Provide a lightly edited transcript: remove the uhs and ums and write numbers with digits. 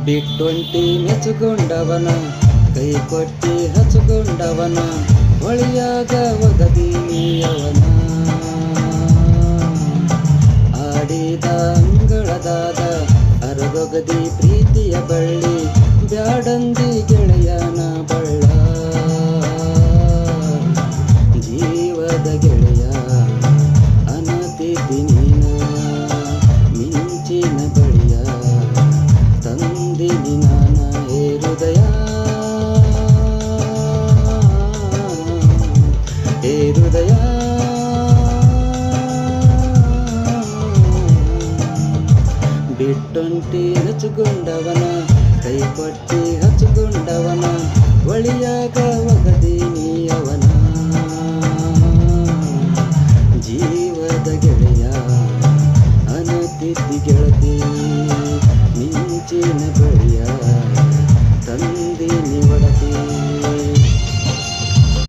ಬಿಟ್ಟೊಂಟಿ ಮೆಚ್ಚುಗೊಂಡವನ ಕೈ ಕೊಟ್ಟಿ ಹಚ್ಚಿಕೊಂಡವನ ಹೊಳಿಯಾಗ ಒಗದೀನಿಯವನ ಆಡಿದ ಅಂಗಳದಾದ ಅರದೊಗದಿ ಪ್ರೀತಿಯ ಬಳ್ಳಿ ಬ್ಯಾಡಂದಿ ಗೆಳೆಯನ ಬಳ್ಳ ಜೀವದ ಗೆಳೆಯ ಅನತಿಥಿ ನೀನ ಮಿಂಚಿನ ಬಳಿಯ ತಂದಿನಿ ನಾನ ಹೇ ಹೃದಯ ಹೇ ಹೃದಯ ಬಿಟ್ಟೊಂಟಿ ಹಚ್ಚಿಕೊಂಡವನ ಕೈ ಕೊಟ್ಟಿ ಹಚ್ಚಿಕೊಂಡವನ ಒಳಿಯಾಗ ಒಗದೀನಿಯವನ ಜೀವದ ಗೆಳೆಯ ಅನತಿಥಿ ಗೆಳತಿ ಮಿಂಚಿನ ಬಳಿಯ